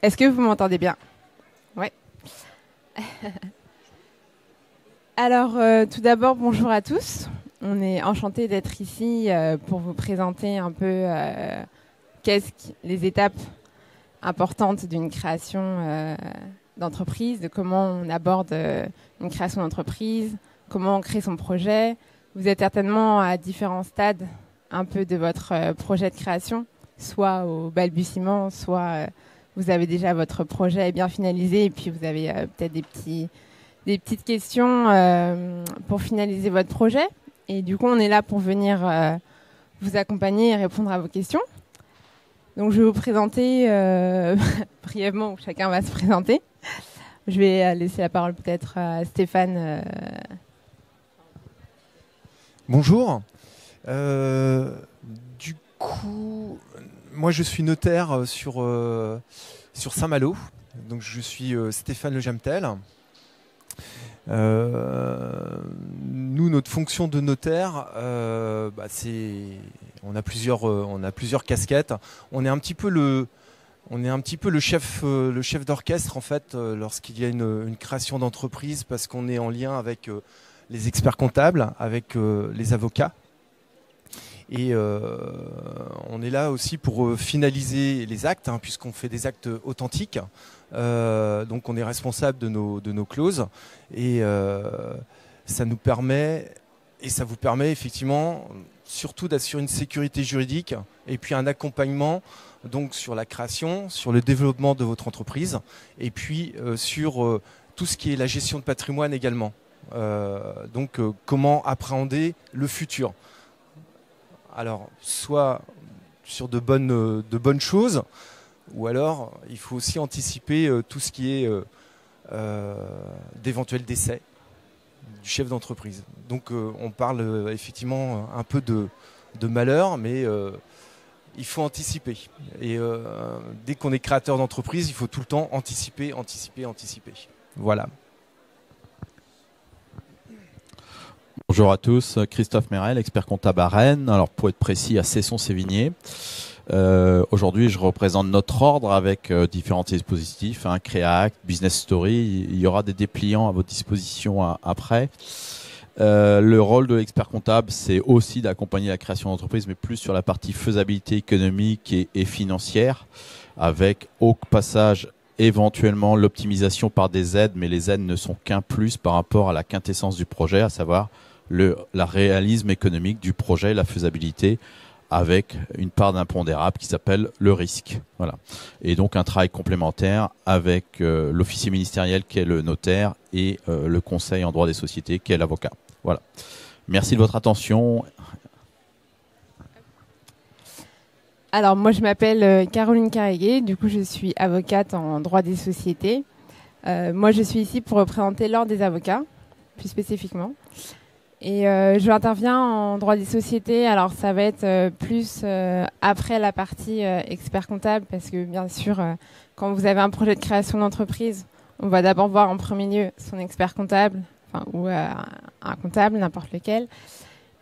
Est-ce que vous m'entendez bien? Ouais. Alors, tout d'abord, bonjour à tous. On est enchantés d'être ici pour vous présenter un peu les étapes importantes d'une création d'entreprise, de comment on aborde une création d'entreprise, comment on crée son projet. Vous êtes certainement à différents stades un peu de votre projet de création, soit au balbutiement, soit vous avez déjà votre projet bien finalisé et puis vous avez peut-être des petites questions pour finaliser votre projet. Et du coup, on est là pour venir vous accompagner et répondre à vos questions. Donc, je vais vous présenter brièvement, où chacun va se présenter. Je vais laisser la parole peut-être à Stéphane. Bonjour. Du coup, moi je suis notaire sur Saint-Malo. Donc je suis Stéphane Le Jamtel. Nous, notre fonction de notaire, on a plusieurs casquettes. On est un petit peu le chef d'orchestre en fait lorsqu'il y a une création d'entreprise, parce qu'on est en lien avec les experts comptables, avec les avocats. Et on est là aussi pour finaliser les actes, puisqu'on fait des actes authentiques. Donc on est responsable de nos clauses. Et ça nous permet, et ça vous permet effectivement surtout d'assurer une sécurité juridique et puis un accompagnement donc sur la création, sur le développement de votre entreprise, et puis sur tout ce qui est la gestion de patrimoine également. Donc comment appréhender le futur. Alors, soit sur de bonnes choses, ou alors il faut aussi anticiper tout ce qui est d'éventuels décès du chef d'entreprise. Donc on parle effectivement un peu de malheur, mais il faut anticiper. Et dès qu'on est créateur d'entreprise, il faut tout le temps anticiper. Voilà. Bonjour à tous, Christophe Merel, expert comptable à Rennes. Alors pour être précis, à Cesson-Sévigné. Aujourd'hui, je représente notre ordre avec différents dispositifs, Créact, Business Story. Il y aura des dépliants à votre disposition après. Le rôle de l'expert comptable, c'est aussi d'accompagner la création d'entreprise, mais plus sur la partie faisabilité économique et financière, avec au passage éventuellement l'optimisation par des aides, mais les aides ne sont qu'un plus par rapport à la quintessence du projet, à savoir la réalisme économique du projet, la faisabilité, avec une part d'impondérable qui s'appelle le risque. Voilà. Et donc un travail complémentaire avec l'officier ministériel qui est le notaire et le conseil en droit des sociétés qui est l'avocat. Voilà. Merci de votre attention. Alors moi je m'appelle Caroline Carreguet, du coup je suis avocate en droit des sociétés. Moi je suis ici pour représenter l'ordre des avocats, plus spécifiquement. Et j'interviens en droit des sociétés. Alors ça va être plus après la partie expert comptable, parce que bien sûr, quand vous avez un projet de création d'entreprise, on va d'abord voir en premier lieu son expert comptable, ou un comptable, n'importe lequel.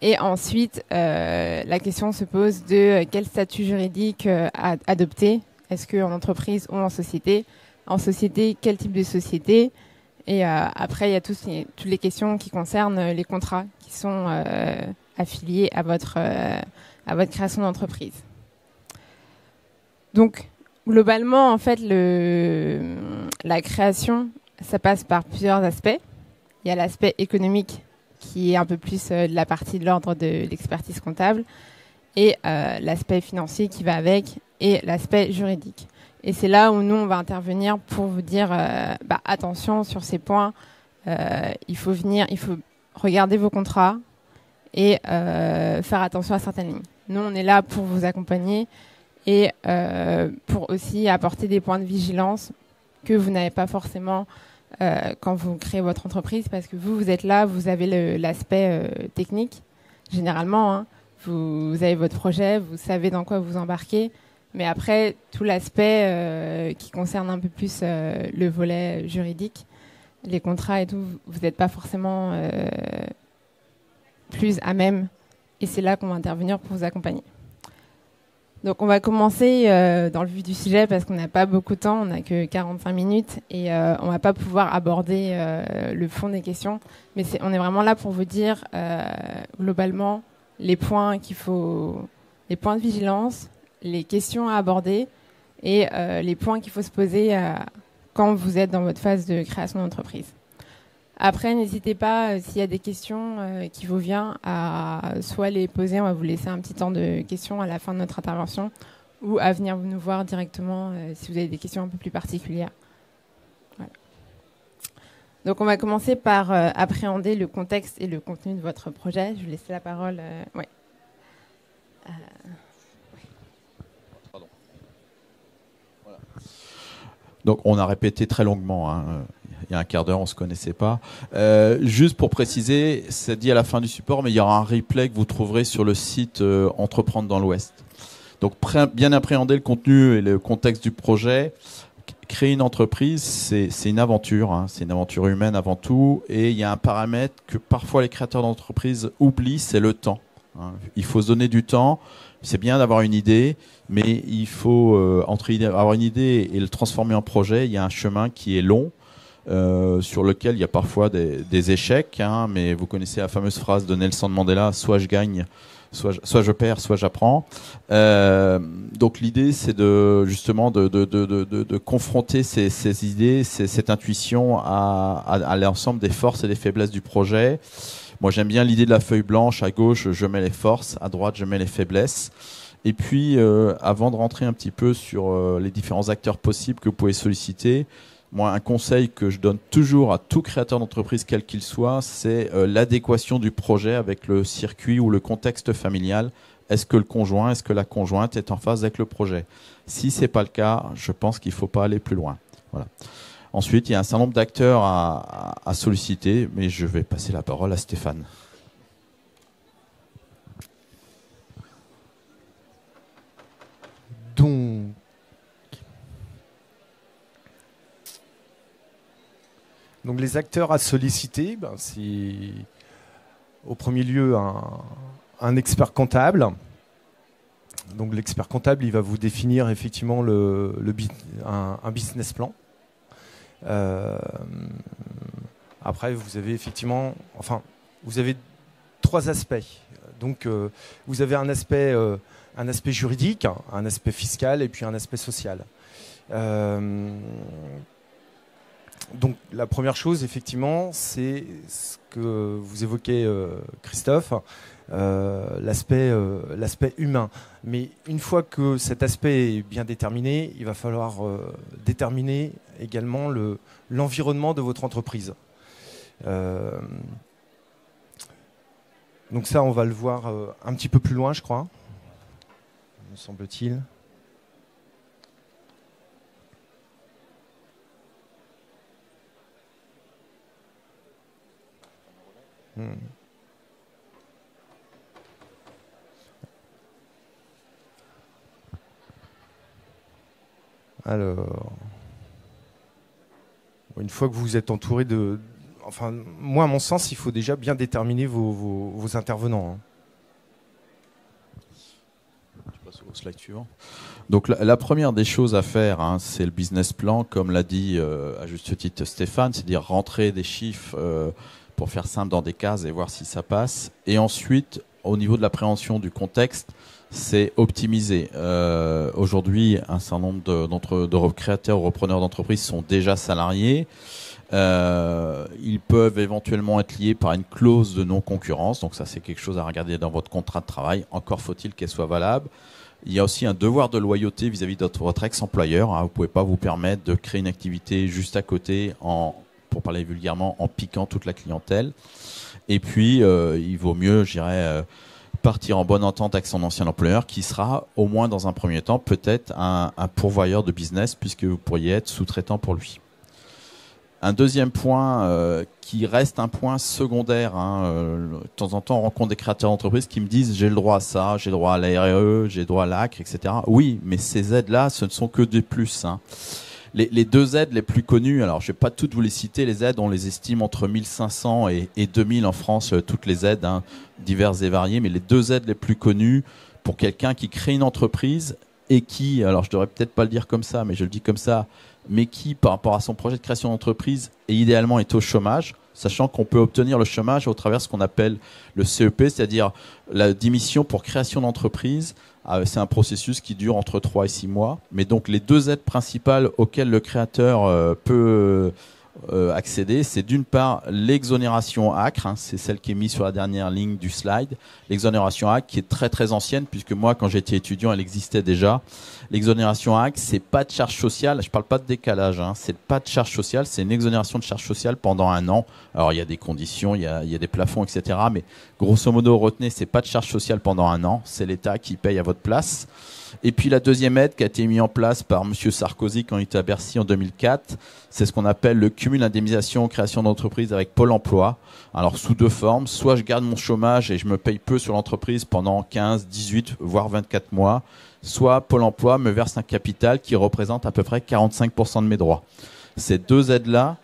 Et ensuite, la question se pose de quel statut juridique adopter. Est-ce qu'en entreprise ou en société? En société, quel type de société? Et après, il y a toutes les questions qui concernent les contrats qui sont affiliés à votre création d'entreprise. Donc, globalement, en fait, la création, ça passe par plusieurs aspects. Il y a l'aspect économique qui est un peu plus de la partie de l'ordre de l'expertise comptable, et l'aspect financier qui va avec, et l'aspect juridique. Et c'est là où nous, on va intervenir pour vous dire attention sur ces points. Il faut regarder vos contrats et faire attention à certaines lignes. Nous, on est là pour vous accompagner et pour aussi apporter des points de vigilance que vous n'avez pas forcément quand vous créez votre entreprise, parce que vous êtes là, vous avez l'aspect technique, généralement. Vous avez votre projet, vous savez dans quoi vous embarquez. Mais après, tout l'aspect qui concerne un peu plus le volet juridique, les contrats et tout, vous n'êtes pas forcément plus à même. Et c'est là qu'on va intervenir pour vous accompagner. Donc on va commencer dans le vif du sujet parce qu'on n'a pas beaucoup de temps, on n'a que 45 minutes et on va pas pouvoir aborder le fond des questions. Mais on est vraiment là pour vous dire globalement les points les points de vigilance, les questions à aborder et les points qu'il faut se poser quand vous êtes dans votre phase de création d'entreprise. Après, n'hésitez pas, s'il y a des questions qui vous viennent, à soit les poser, on va vous laisser un petit temps de questions à la fin de notre intervention, ou à venir nous voir directement si vous avez des questions un peu plus particulières. Voilà. Donc, on va commencer par appréhender le contexte et le contenu de votre projet. Je vais laisser la parole. Ouais. Pardon. Voilà. Donc, on a répété très longuement, hein. Il y a un quart d'heure, on se connaissait pas. Juste pour préciser, c'est dit à la fin du support, mais il y aura un replay que vous trouverez sur le site Entreprendre dans l'Ouest. Donc, bien appréhender le contenu et le contexte du projet. Créer une entreprise, c'est une aventure, hein. C'est une aventure humaine avant tout. Et il y a un paramètre que parfois les créateurs d'entreprises oublient, c'est le temps, hein. Il faut se donner du temps. C'est bien d'avoir une idée, mais il faut avoir une idée et le transformer en projet. Il y a un chemin qui est long. Sur lequel il y a parfois des échecs, hein, mais vous connaissez la fameuse phrase de Nelson Mandela, soit je gagne, soit je perds, soit j'apprends. Donc l'idée, c'est justement de confronter ces idées, cette intuition à l'ensemble des forces et des faiblesses du projet. Moi, j'aime bien l'idée de la feuille blanche. À gauche, je mets les forces, à droite, je mets les faiblesses. Et puis, avant de rentrer un petit peu sur les différents acteurs possibles que vous pouvez solliciter, moi, un conseil que je donne toujours à tout créateur d'entreprise, quel qu'il soit, c'est l'adéquation du projet avec le circuit ou le contexte familial. Est-ce que le conjoint, est-ce que la conjointe est en phase avec le projet? Si c'est pas le cas, je pense qu'il faut pas aller plus loin. Voilà. Ensuite, il y a un certain nombre d'acteurs à solliciter, mais je vais passer la parole à Stéphane. Donc les acteurs à solliciter, c'est au premier lieu un expert comptable. Donc l'expert comptable, il va vous définir effectivement un business plan. Après, vous avez effectivement, vous avez trois aspects. Donc vous avez un aspect juridique, un aspect fiscal et puis un aspect social. Donc la première chose, effectivement, c'est ce que vous évoquez, Christophe, l'aspect humain. Mais une fois que cet aspect est bien déterminé, il va falloir déterminer également l'environnement de votre entreprise. Donc ça, on va le voir un petit peu plus loin, je crois, me semble-t-il. Alors, une fois que vous êtes entouré moi, à mon sens, il faut déjà bien déterminer vos intervenants, hein. Je passe au slide suivant. Donc la première des choses à faire, hein, c'est le business plan, comme l'a dit à juste titre Stéphane, c'est-à-dire rentrer des chiffres pour faire simple dans des cases et voir si ça passe. Et ensuite, au niveau de l'appréhension du contexte, c'est optimiser. Aujourd'hui, un certain nombre de créateurs ou repreneurs d'entreprises sont déjà salariés. Ils peuvent éventuellement être liés par une clause de non-concurrence. Donc ça, c'est quelque chose à regarder dans votre contrat de travail. Encore faut-il qu'elle soit valable. Il y a aussi un devoir de loyauté vis-à-vis de votre ex-employeur, hein. Vous ne pouvez pas vous permettre de créer une activité juste à côté pour parler vulgairement, en piquant toute la clientèle. Et puis, il vaut mieux, je dirais, partir en bonne entente avec son ancien employeur, qui sera, au moins dans un premier temps, peut-être un pourvoyeur de business, puisque vous pourriez être sous-traitant pour lui. Un deuxième point qui reste un point secondaire, hein, de temps en temps, on rencontre des créateurs d'entreprises qui me disent « j'ai le droit à ça, j'ai le droit à la RE, j'ai le droit à l'ACRE, etc. » Oui, mais ces aides-là, ce ne sont que des plus, hein. Les deux aides les plus connues, alors je ne vais pas toutes vous les citer, les aides, on les estime entre 1500 et 2000 en France, toutes les aides, hein, diverses et variées, mais les deux aides les plus connues pour quelqu'un qui crée une entreprise et qui, alors je devrais peut-être pas le dire comme ça, mais je le dis comme ça, mais qui, par rapport à son projet de création d'entreprise, et idéalement est au chômage, sachant qu'on peut obtenir le chômage au travers de ce qu'on appelle le CEP, c'est-à-dire la démission pour création d'entreprise. C'est un processus qui dure entre 3 et 6 mois. Mais donc les deux aides principales auxquelles le créateur peut accéder, c'est d'une part l'exonération ACRE, c'est celle qui est mise sur la dernière ligne du slide. L'exonération ACRE qui est très très ancienne, puisque moi quand j'étais étudiant elle existait déjà. L'exonération ACRE, c'est pas de charge sociale, je parle pas de décalage, c'est pas de charge sociale, c'est une exonération de charge sociale pendant 1 an. Alors il y a des conditions, il y a des plafonds, etc. Mais grosso modo, retenez, c'est pas de charge sociale pendant 1 an, c'est l'État qui paye à votre place. Et puis la deuxième aide qui a été mise en place par M. Sarkozy quand il était à Bercy en 2004, c'est ce qu'on appelle le cumul indemnisation création d'entreprise avec Pôle emploi. Alors sous deux formes, soit je garde mon chômage et je me paye peu sur l'entreprise pendant 15, 18, voire 24 mois, soit Pôle emploi me verse un capital qui représente à peu près 45% de mes droits. Ces deux aides-là,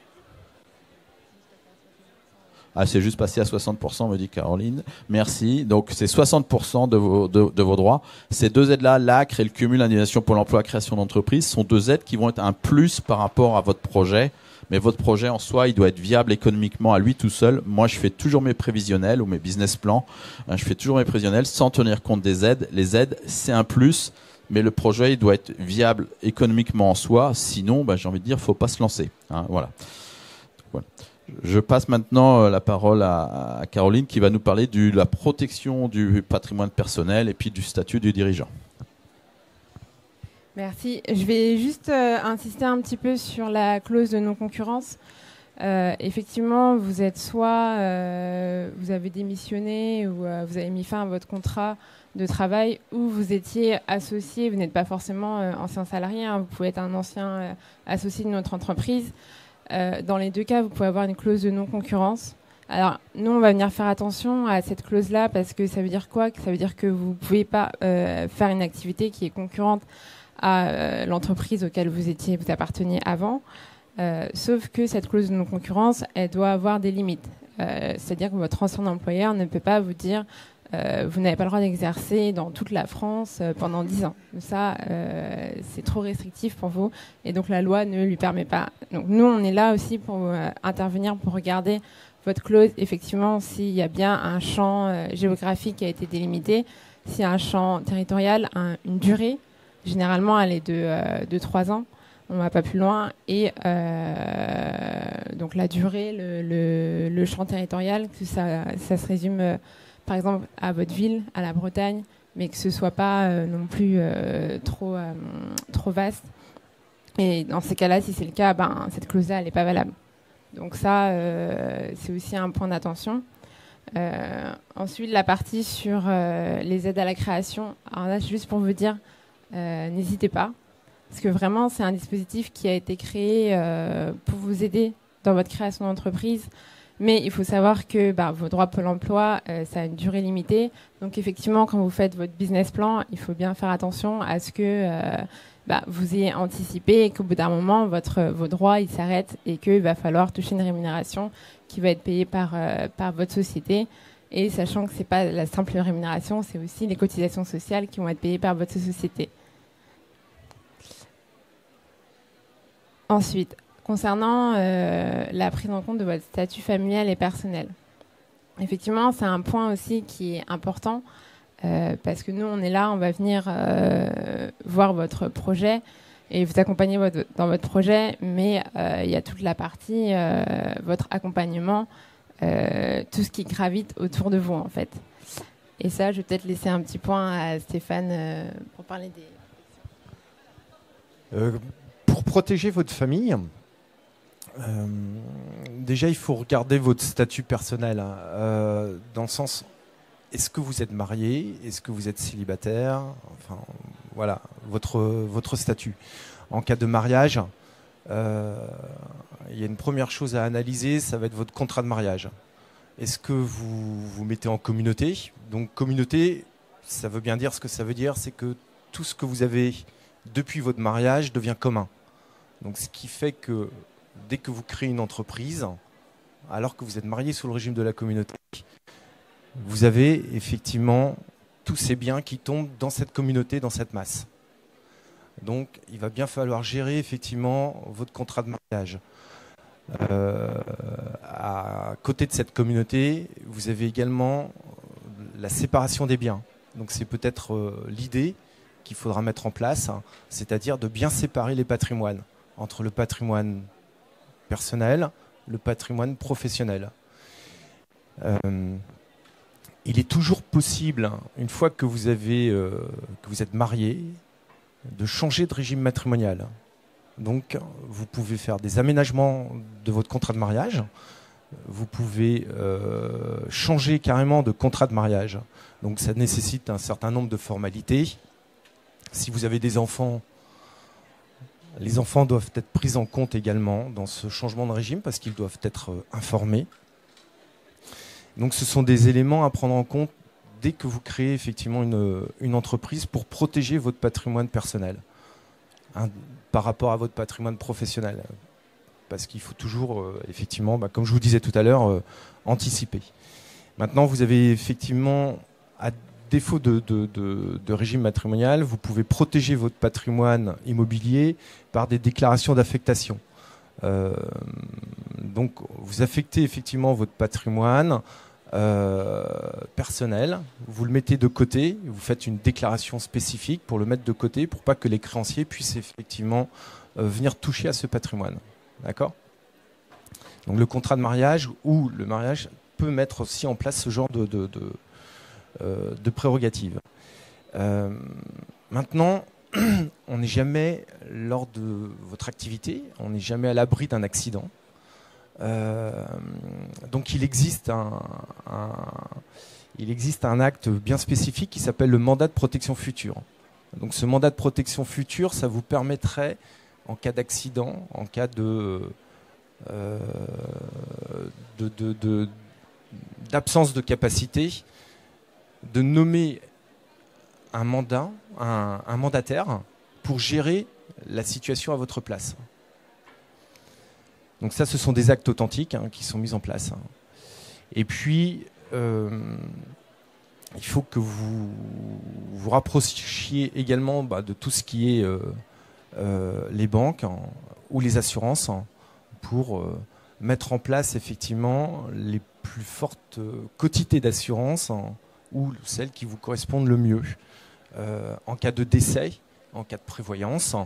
c'est juste passé à 60%, me dit Caroline. Merci. Donc, c'est 60% de vos droits. Ces deux aides-là, l'ACRE et le cumul indemnisation Pôle emploi création d'entreprise, sont deux aides qui vont être un plus par rapport à votre projet. Mais votre projet en soi, il doit être viable économiquement à lui tout seul. Moi, je fais toujours mes prévisionnels ou mes business plans. Je fais toujours mes prévisionnels sans tenir compte des aides. Les aides, c'est un plus. Mais le projet, il doit être viable économiquement en soi. Sinon, j'ai envie de dire, faut pas se lancer. Voilà. Je passe maintenant la parole à Caroline qui va nous parler de la protection du patrimoine personnel et puis du statut du dirigeant. Merci. Je vais juste insister un petit peu sur la clause de non-concurrence. Effectivement, vous êtes soit vous avez démissionné ou vous avez mis fin à votre contrat de travail, ou vous étiez associé, vous n'êtes pas forcément ancien salarié, vous pouvez être un ancien associé de notre entreprise. Dans les deux cas, vous pouvez avoir une clause de non-concurrence. Alors, nous, on va venir faire attention à cette clause-là parce que ça veut dire quoi? Ça veut dire que vous ne pouvez pas faire une activité qui est concurrente à l'entreprise auquel vous apparteniez avant. Sauf que cette clause de non-concurrence, elle doit avoir des limites. C'est-à-dire que votre ancien employeur ne peut pas vous dire vous n'avez pas le droit d'exercer dans toute la France pendant 10 ans. Ça, c'est trop restrictif pour vous. Et donc, la loi ne lui permet pas. Donc, nous, on est là aussi pour intervenir, pour regarder votre clause. Effectivement, s'il y a bien un champ géographique qui a été délimité, s'il y a un champ territorial, une durée, généralement, elle est de 3 ans. On ne va pas plus loin. Et donc, la durée, le champ territorial, ça se résume... par exemple, à votre ville, à la Bretagne, mais que ce ne soit pas non plus trop vaste. Et dans ces cas-là, si c'est le cas, cette clause-là, elle n'est pas valable. Donc ça, c'est aussi un point d'attention. Ensuite, la partie sur les aides à la création. Alors là, juste pour vous dire, n'hésitez pas. Parce que vraiment, c'est un dispositif qui a été créé pour vous aider dans votre création d'entreprise. Mais il faut savoir que vos droits Pôle emploi, ça a une durée limitée. Donc effectivement, quand vous faites votre business plan, il faut bien faire attention à ce que vous ayez anticipé et qu'au bout d'un moment, vos droits ils s'arrêtent et qu'il va falloir toucher une rémunération qui va être payée par votre société. Et sachant que ce n'est pas la simple rémunération, c'est aussi les cotisations sociales qui vont être payées par votre société. Ensuite, concernant la prise en compte de votre statut familial et personnel. Effectivement, c'est un point aussi qui est important parce que nous, on est là, on va venir voir votre projet et vous accompagner dans votre projet, mais il y a toute la partie, votre accompagnement, tout ce qui gravite autour de vous, en fait. Et ça, je vais peut-être laisser un petit point à Stéphane pour parler des... Pour protéger votre famille, déjà, il faut regarder votre statut personnel, dans le sens, est-ce que vous êtes marié, est-ce que vous êtes célibataire, enfin, voilà, votre statut. En cas de mariage, il y a une première chose à analyser, ça va être votre contrat de mariage. Est-ce que vous vous mettez en communauté? Donc, communauté, ça veut bien dire ce que ça veut dire, c'est que tout ce que vous avez depuis votre mariage devient commun. Donc, ce qui fait que dès que vous créez une entreprise, alors que vous êtes marié sous le régime de la communauté, vous avez effectivement tous ces biens qui tombent dans cette communauté, dans cette masse. Donc, il va bien falloir gérer effectivement votre contrat de mariage. À côté de cette communauté, vous avez également la séparation des biens. Donc, c'est peut-être l'idée qu'il faudra mettre en place, hein, c'est-à-dire de bien séparer les patrimoines entre le patrimoine personnel, le patrimoine professionnel. Il est toujours possible, une fois que vous êtes marié, de changer de régime matrimonial. Donc, vous pouvez faire des aménagements de votre contrat de mariage. Vous pouvez changer carrément de contrat de mariage. Donc, ça nécessite un certain nombre de formalités. Si vous avez des enfants, les enfants doivent être pris en compte également dans ce changement de régime parce qu'ils doivent être informés. Donc, ce sont des éléments à prendre en compte dès que vous créez effectivement une entreprise pour protéger votre patrimoine personnel par rapport à votre patrimoine professionnel. Parce qu'il faut toujours, effectivement, comme je vous disais tout à l'heure, anticiper. Maintenant, vous avez effectivement, à défaut de régime matrimonial, vous pouvez protéger votre patrimoine immobilier par des déclarations d'affectation. Donc, vous affectez effectivement votre patrimoine personnel, vous le mettez de côté, vous faites une déclaration spécifique pour le mettre de côté pour pas que les créanciers puissent effectivement venir toucher à ce patrimoine. D'accord ? Donc le contrat de mariage ou le mariage peut mettre aussi en place ce genre de prérogatives. Maintenant, on n'est jamais, lors de votre activité, on n'est jamais à l'abri d'un accident. Donc il existe un acte bien spécifique qui s'appelle le mandat de protection future. Donc ce mandat de protection future, ça vous permettrait, en cas d'accident, en cas d'absence de capacité, de nommer un mandataire pour gérer la situation à votre place. Donc ça, ce sont des actes authentiques qui sont mis en place. Et puis, il faut que vous vous rapprochiez également de tout ce qui est les banques ou les assurances pour mettre en place effectivement les plus fortes quotités d'assurance ou celles qui vous correspondent le mieux. En cas de décès, en cas de prévoyance,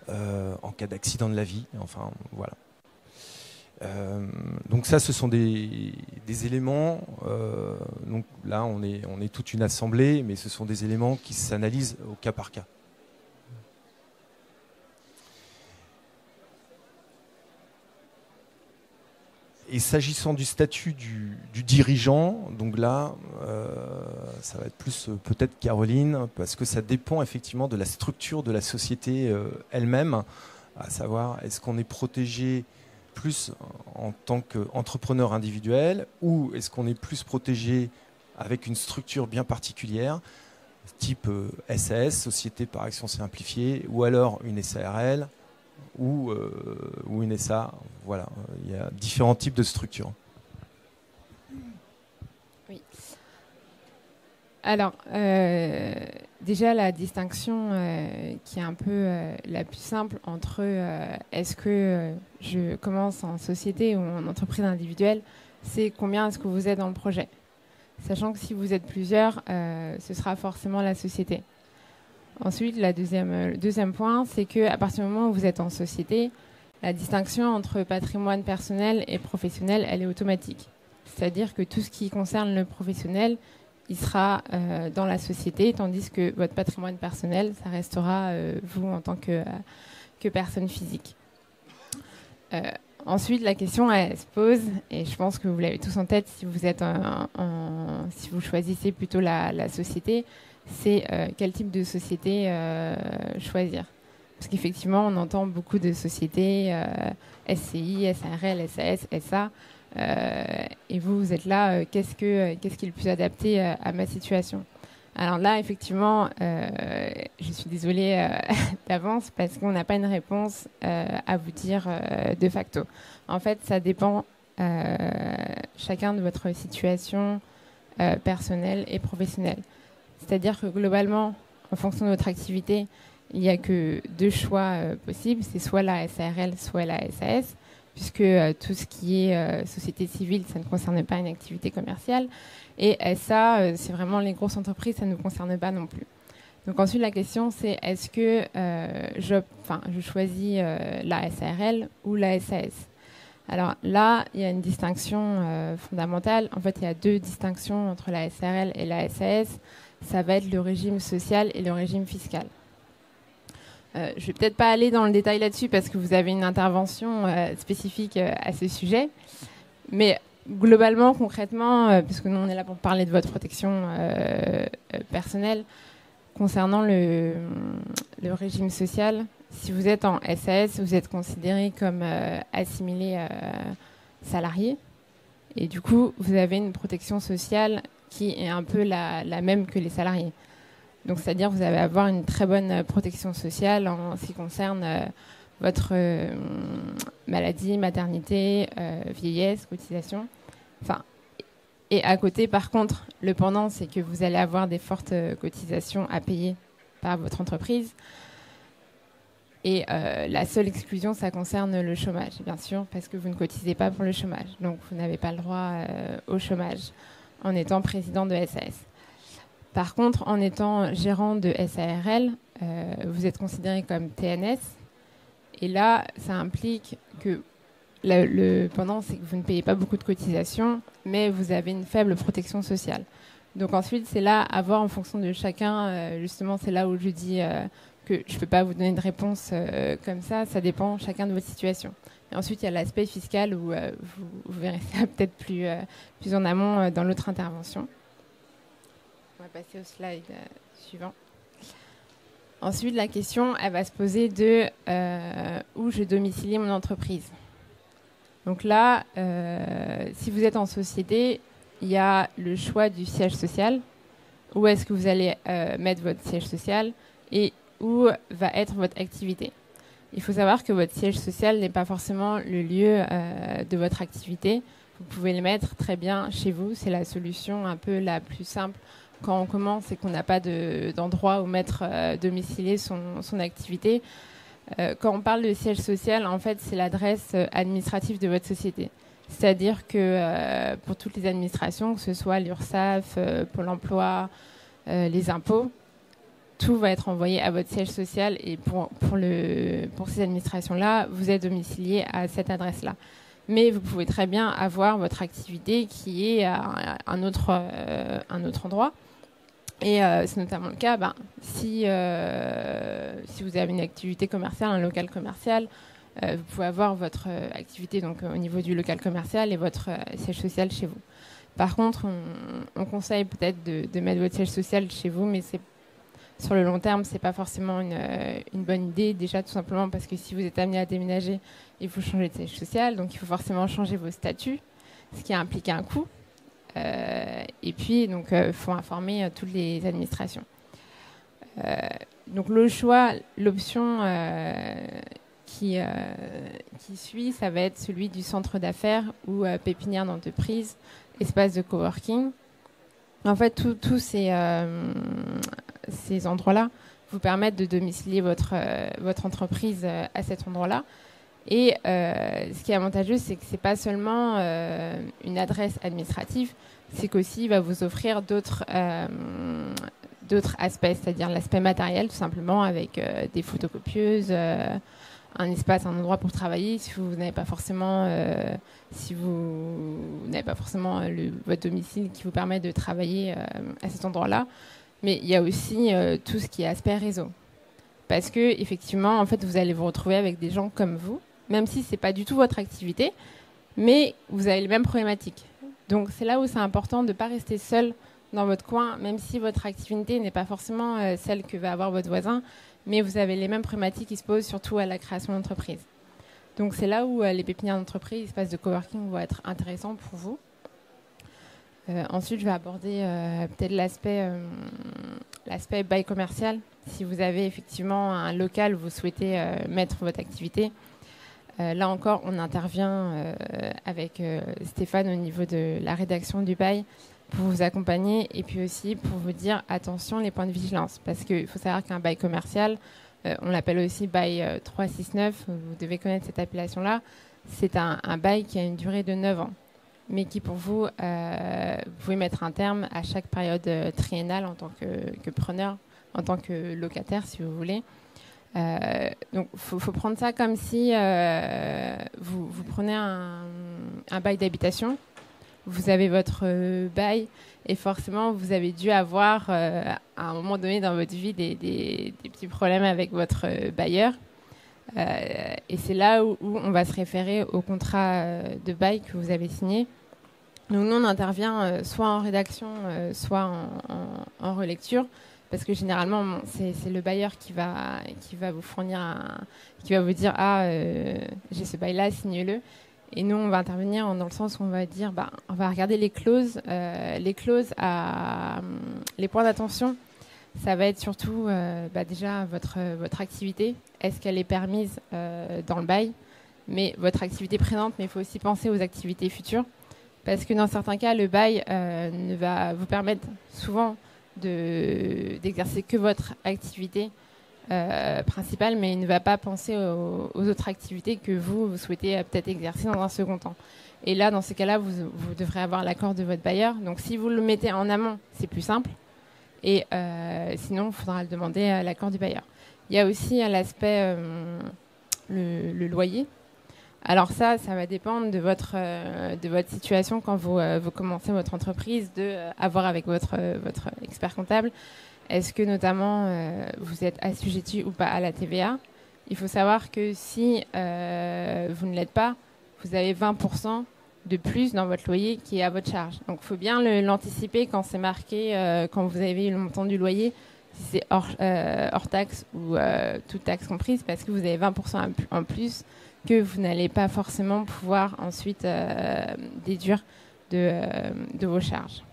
en cas d'accident de la vie, enfin voilà. Donc ça, ce sont des éléments, donc là on est toute une assemblée, mais ce sont des éléments qui s'analysent au cas par cas. Et s'agissant du statut du dirigeant, donc là, ça va être plus peut-être Caroline, parce que ça dépend effectivement de la structure de la société elle-même, à savoir est-ce qu'on est protégé plus en tant qu'entrepreneur individuel ou est-ce qu'on est plus protégé avec une structure bien particulière, type SAS, Société par Action Simplifiée, ou alors une SARL ou une SA. Voilà, il y a différents types de structures. Oui. Alors, déjà la distinction qui est un peu la plus simple entre est-ce que je commence en société ou en entreprise individuelle, c'est combien est-ce que vous êtes dans le projet. Sachant que si vous êtes plusieurs, ce sera forcément la société. Ensuite, le deuxième point, c'est qu'à partir du moment où vous êtes en société, la distinction entre patrimoine personnel et professionnel, elle est automatique. C'est-à-dire que tout ce qui concerne le professionnel, il sera dans la société, tandis que votre patrimoine personnel, ça restera vous en tant que personne physique. Ensuite, la question elle se pose, et je pense que vous l'avez tous en tête si vous êtes si vous choisissez plutôt la société, c'est quel type de société choisir. Parce qu'effectivement, on entend beaucoup de sociétés SCI, SARL, SAS, SA. Et vous êtes là, qu'est-ce qui est le plus adapté à ma situation? Alors là, effectivement, je suis désolée d'avance parce qu'on n'a pas une réponse à vous dire de facto. En fait, ça dépend chacun de votre situation personnelle et professionnelle. C'est-à-dire que globalement, en fonction de votre activité, il n'y a que deux choix possibles. C'est soit la SARL, soit la SAS, puisque tout ce qui est société civile, ça ne concerne pas une activité commerciale. Et SA, c'est vraiment les grosses entreprises, ça ne nous concerne pas non plus. Donc ensuite, la question, c'est est-ce que je choisis la SARL ou la SAS? Alors là, il y a une distinction fondamentale. En fait, il y a deux distinctions entre la SARL et la SAS. Ça va être le régime social et le régime fiscal. Je ne vais peut-être pas aller dans le détail là-dessus parce que vous avez une intervention spécifique à ce sujet. Mais globalement, concrètement, puisque nous, on est là pour parler de votre protection personnelle, concernant le régime social, si vous êtes en SAS, vous êtes considéré comme assimilé salarié. Et du coup, vous avez une protection sociale qui est un peu la même que les salariés. Donc, c'est-à-dire que vous allez avoir une très bonne protection sociale en ce qui concerne votre maladie, maternité, vieillesse, cotisation. Enfin, et à côté, par contre, le pendant, c'est que vous allez avoir des fortes cotisations à payer par votre entreprise. Et la seule exclusion, ça concerne le chômage, bien sûr, parce que vous ne cotisez pas pour le chômage. Donc, vous n'avez pas le droit au chômage en étant président de SAS. Par contre, en étant gérant de SARL, vous êtes considéré comme TNS. Et là, ça implique que le pendant, c'est que vous ne payez pas beaucoup de cotisations, mais vous avez une faible protection sociale. Donc ensuite, c'est là à voir en fonction de chacun. Justement, c'est là où je dis que je ne peux pas vous donner de réponse comme ça. Ça dépend chacun de votre situation. Et ensuite, il y a l'aspect fiscal où vous verrez ça peut-être plus en amont dans l'autre intervention. On va passer au slide suivant. Ensuite, la question, elle va se poser de où je domicilie mon entreprise. Donc là, si vous êtes en société, il y a le choix du siège social. Où est-ce que vous allez mettre votre siège social et où va être votre activité. Il faut savoir que votre siège social n'est pas forcément le lieu de votre activité. Vous pouvez le mettre très bien chez vous. C'est la solution un peu la plus simple quand on commence et qu'on n'a pas d'endroit où mettre domicilier son activité. Quand on parle de siège social, en fait, c'est l'adresse administrative de votre société. C'est-à-dire que pour toutes les administrations, que ce soit l'URSSAF, Pôle emploi, les impôts, tout va être envoyé à votre siège social et pour ces administrations-là, vous êtes domicilié à cette adresse-là. Mais vous pouvez très bien avoir votre activité qui est à un autre endroit. Et c'est notamment le cas, si vous avez une activité commerciale, un local commercial, vous pouvez avoir votre activité donc, au niveau du local commercial et votre siège social chez vous. Par contre, on conseille peut-être de mettre votre siège social chez vous, mais sur le long terme, ce n'est pas forcément une bonne idée. Déjà, tout simplement parce que si vous êtes amené à déménager, il faut changer de siège social. Donc, il faut forcément changer vos statuts, ce qui implique un coût. Et puis, il faut informer toutes les administrations. Donc, l'option qui suit, ça va être celui du centre d'affaires ou pépinière d'entreprise, espace de coworking. En fait, tous ces endroits-là vous permettent de domicilier votre entreprise à cet endroit-là. Et ce qui est avantageux, c'est que ce n'est pas seulement une adresse administrative, c'est qu'aussi il va vous offrir d'autres aspects, c'est-à-dire l'aspect matériel, tout simplement, avec des photocopieuses, un espace, un endroit pour travailler. Si vous n'avez pas forcément, votre domicile qui vous permet de travailler à cet endroit-là. Mais il y a aussi tout ce qui est aspect réseau. Parce que effectivement, en fait, vous allez vous retrouver avec des gens comme vous, même si ce n'est pas du tout votre activité, mais vous avez les mêmes problématiques. Donc c'est là où c'est important de ne pas rester seul dans votre coin, même si votre activité n'est pas forcément celle que va avoir votre voisin, mais vous avez les mêmes problématiques qui se posent surtout à la création d'entreprise. Donc c'est là où les pépinières d'entreprise, espaces de coworking vont être intéressants pour vous. Ensuite, je vais aborder peut-être l'aspect bail commercial. Si vous avez effectivement un local où vous souhaitez mettre votre activité, là encore, on intervient avec Stéphane au niveau de la rédaction du bail pour vous accompagner et puis aussi pour vous dire attention les points de vigilance. Parce qu'il faut savoir qu'un bail commercial, on l'appelle aussi bail 369, vous devez connaître cette appellation-là, c'est un bail qui a une durée de 9 ans, mais qui pour vous, vous pouvez mettre un terme à chaque période triennale en tant que preneur, en tant que locataire si vous voulez. Donc faut prendre ça comme si vous prenez un bail d'habitation, vous avez votre bail et forcément vous avez dû avoir à un moment donné dans votre vie des petits problèmes avec votre bailleur et c'est là où on va se référer au contrat de bail que vous avez signé. Donc nous on intervient soit en rédaction soit en relecture. Parce que généralement, c'est le bailleur qui va vous fournir qui va vous dire j'ai ce bail-là, signe-le. Et nous, on va intervenir dans le sens où on va dire on va regarder les clauses. Les clauses les points d'attention, ça va être surtout déjà votre activité. Est-ce qu'elle est permise dans le bail? Mais votre activité présente, mais il faut aussi penser aux activités futures. Parce que dans certains cas, le bail ne va vous permettre souvent d'exercer que votre activité principale, mais il ne va pas penser aux autres activités que vous souhaitez peut-être exercer dans un second temps. Et là, dans ces cas-là, vous devrez avoir l'accord de votre bailleur. Donc, si vous le mettez en amont, c'est plus simple. Et sinon, il faudra le demander à l'accord du bailleur. Il y a aussi l'aspect le loyer. Alors ça va dépendre de votre situation quand vous commencez votre entreprise, avoir avec votre expert comptable. Est-ce que notamment vous êtes assujetti ou pas à la TVA? Il faut savoir que si vous ne l'êtes pas, vous avez 20% de plus dans votre loyer qui est à votre charge. Donc il faut bien l'anticiper quand c'est marqué, quand vous avez le montant du loyer, si c'est hors taxe ou toute taxe comprise, parce que vous avez 20% en plus que vous n'allez pas forcément pouvoir ensuite déduire de vos charges.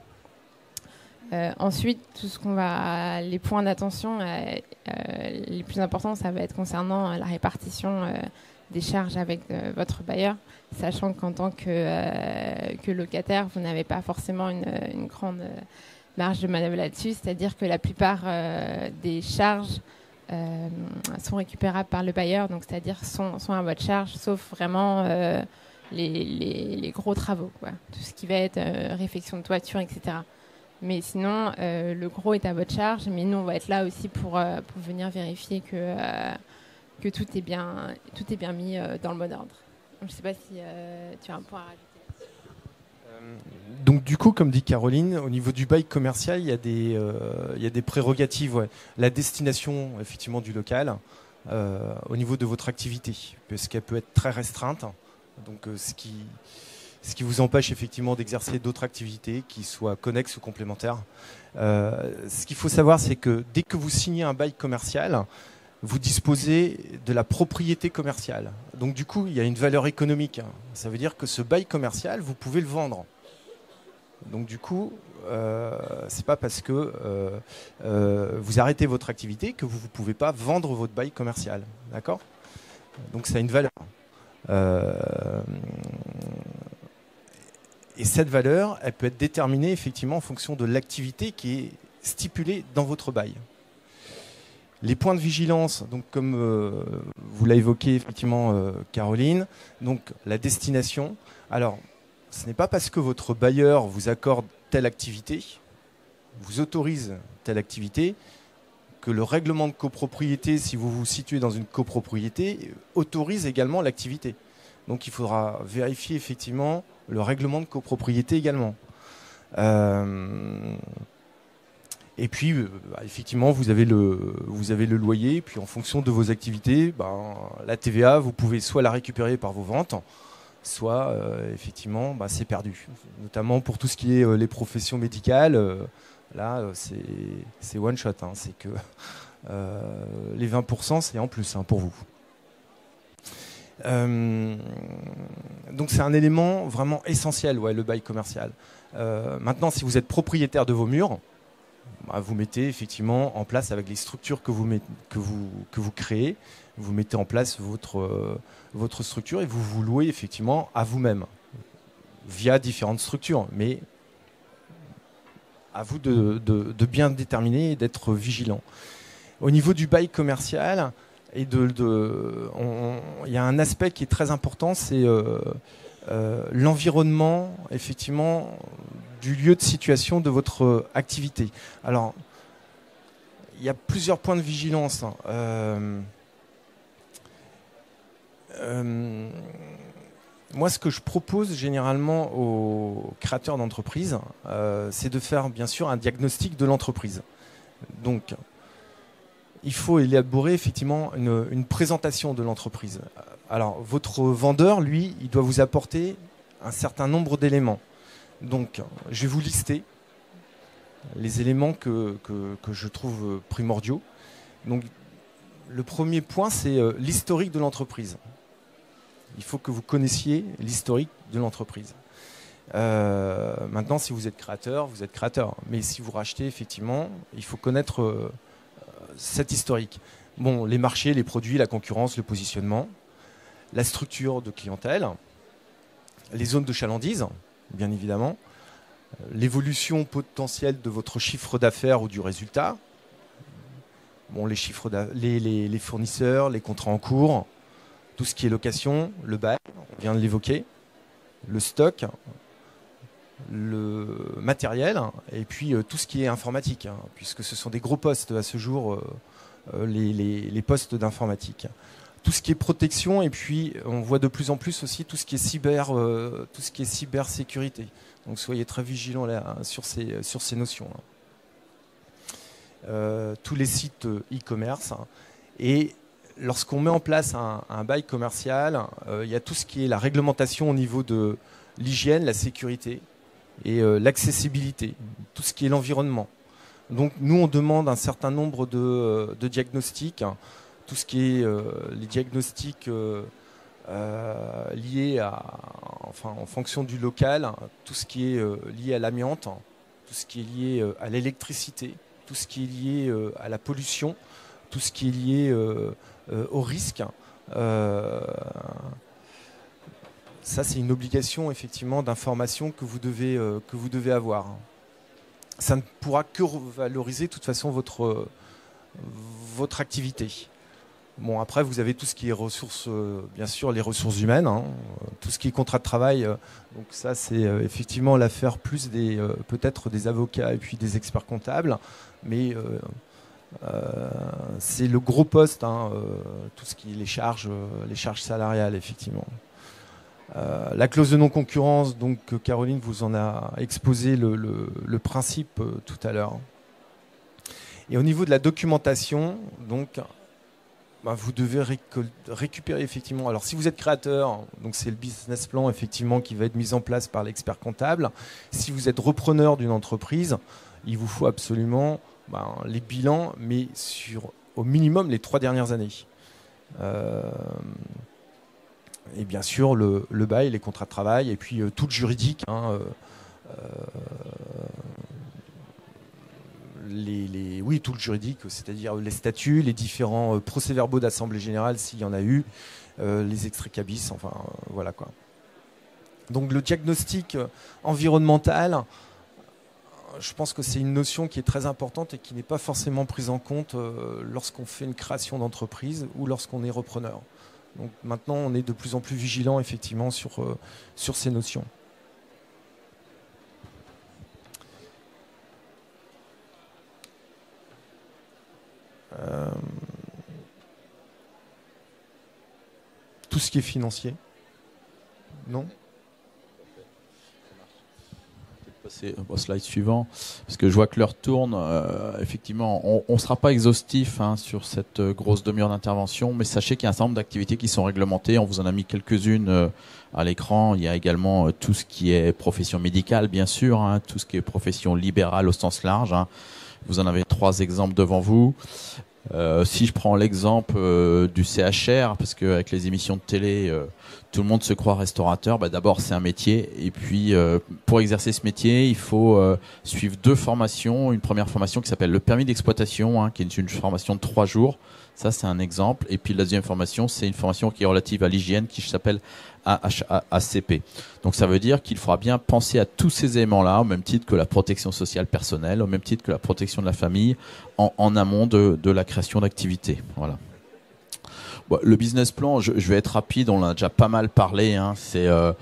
Ensuite, les points d'attention les plus importants, ça va être concernant la répartition des charges avec votre bailleur, sachant qu'en tant que locataire, vous n'avez pas forcément une grande marge de manœuvre là-dessus, c'est-à-dire que la plupart des charges sont récupérables par le bailleur, donc c'est-à-dire sont à votre charge, sauf vraiment les gros travaux, quoi. Tout ce qui va être réfection de toiture, etc. Mais sinon, le gros est à votre charge, mais nous, on va être là aussi pour venir vérifier que tout est bien mis dans le bon ordre. Je ne sais pas si tu as un point à rajouter. Donc du coup, comme dit Caroline, au niveau du bail commercial, il y a des prérogatives. Ouais. La destination, effectivement, du local, au niveau de votre activité, parce qu'elle peut être très restreinte. Donc ce qui vous empêche effectivement d'exercer d'autres activités qui soient connexes ou complémentaires. Ce qu'il faut savoir, c'est que dès que vous signez un bail commercial, vous disposez de la propriété commerciale. Donc du coup, il y a une valeur économique. Ça veut dire que ce bail commercial, vous pouvez le vendre. Donc du coup, c'est pas parce que vous arrêtez votre activité que vous ne pouvez pas vendre votre bail commercial. D'accord ? Donc ça a une valeur. Et cette valeur, elle peut être déterminée effectivement en fonction de l'activité qui est stipulée dans votre bail. Les points de vigilance, donc comme vous l'avez évoqué effectivement Caroline, donc la destination. Alors, ce n'est pas parce que votre bailleur vous accorde telle activité, vous autorise telle activité, que le règlement de copropriété, si vous vous situez dans une copropriété, autorise également l'activité. Donc il faudra vérifier effectivement le règlement de copropriété également. Et puis, effectivement, vous avez le loyer. Puis, en fonction de vos activités, la TVA, vous pouvez soit la récupérer par vos ventes, soit, effectivement, c'est perdu. Notamment pour tout ce qui est les professions médicales. Là, c'est one shot. Hein. C'est que les 20%, c'est en plus pour vous. Donc, c'est un élément vraiment essentiel, le bail commercial. Maintenant, si vous êtes propriétaire de vos murs, vous mettez effectivement en place avec les structures que vous créez, vous mettez en place votre structure et vous louez effectivement à vous-même via différentes structures. Mais à vous de bien déterminer et d'être vigilant. Au niveau du bail commercial, il y a un aspect qui est très important, c'est l'environnement, effectivement, du lieu de situation de votre activité. Alors, il y a plusieurs points de vigilance. Moi, ce que je propose généralement aux créateurs d'entreprises, c'est de faire bien sûr un diagnostic de l'entreprise. Donc, il faut élaborer effectivement une présentation de l'entreprise. Alors, votre vendeur, lui, il doit vous apporter un certain nombre d'éléments. Donc, je vais vous lister les éléments que je trouve primordiaux. Donc, le premier point, c'est l'historique de l'entreprise. Il faut que vous connaissiez l'historique de l'entreprise. Maintenant, si vous êtes créateur, vous êtes créateur. Mais si vous rachetez, effectivement, il faut connaître cet historique. Bon, les marchés, les produits, la concurrence, le positionnement, la structure de clientèle, les zones de chalandise, bien évidemment, l'évolution potentielle de votre chiffre d'affaires ou du résultat, bon, les fournisseurs, les contrats en cours, tout ce qui est location, le bail, on vient de l'évoquer, le stock, le matériel, et puis tout ce qui est informatique, puisque ce sont des gros postes à ce jour, les postes d'informatique. Tout ce qui est protection, et puis on voit de plus en plus aussi tout ce qui est cybersécurité. Donc soyez très vigilants là, sur ces notions. Tous les sites e-commerce. Et lorsqu'on met en place un bail commercial, il y a tout ce qui est la réglementation au niveau de l'hygiène, la sécurité et l'accessibilité, tout ce qui est l'environnement. Donc nous, on demande un certain nombre de diagnostics, tout ce qui est les diagnostics liés en fonction du local, tout ce qui est lié à l'amiante, tout ce qui est lié à l'électricité, tout ce qui est lié à la pollution, tout ce qui est lié au risque. Ça, c'est une obligation effectivement d'information que vous devez avoir. Ça ne pourra que valoriser de toute façon votre activité. Bon, après, vous avez tout ce qui est ressources, bien sûr, les ressources humaines, tout ce qui est contrat de travail. Donc ça, c'est effectivement l'affaire plus peut-être des avocats et puis des experts comptables. Mais c'est le gros poste, tout ce qui est les charges salariales, effectivement. La clause de non-concurrence, donc Caroline vous en a exposé le principe tout à l'heure. Et au niveau de la documentation, donc, vous devez récupérer effectivement. Alors, si vous êtes créateur, donc c'est le business plan effectivement qui va être mis en place par l'expert comptable. Si vous êtes repreneur d'une entreprise, il vous faut absolument les bilans, mais sur au minimum les 3 dernières années. Et bien sûr le bail, les contrats de travail, et puis tout le juridique. Tout le juridique, c'est-à-dire les statuts, les différents procès-verbaux d'assemblée générale s'il y en a eu, les extraits cabis, enfin voilà quoi. Donc le diagnostic environnemental, je pense que c'est une notion qui est très importante et qui n'est pas forcément prise en compte lorsqu'on fait une création d'entreprise ou lorsqu'on est repreneur. Donc maintenant, on est de plus en plus vigilant effectivement sur ces notions. Tout ce qui est financier. Non ? Passer au slide suivant, parce que je vois que l'heure tourne. Effectivement, on ne sera pas exhaustif sur cette grosse demi-heure d'intervention, mais sachez qu'il y a un certain nombre d'activités qui sont réglementées. On vous en a mis quelques-unes à l'écran. Il y a également tout ce qui est profession médicale, bien sûr, tout ce qui est profession libérale au sens large. Vous en avez 3 exemples devant vous. Si je prends l'exemple du CHR, parce qu'avec les émissions de télé, tout le monde se croit restaurateur, d'abord c'est un métier, et puis pour exercer ce métier, il faut suivre 2 formations. Une première formation qui s'appelle le permis d'exploitation, qui est une formation de 3 jours. Ça, c'est un exemple. Et puis la deuxième formation, c'est une formation qui est relative à l'hygiène qui s'appelle AHACP. Donc ça veut dire qu'il faudra bien penser à tous ces éléments-là, au même titre que la protection sociale personnelle, au même titre que la protection de la famille, en amont de la création d'activités. Voilà. Bon, le business plan, je vais être rapide, on en a déjà pas mal parlé. Hein. C'est le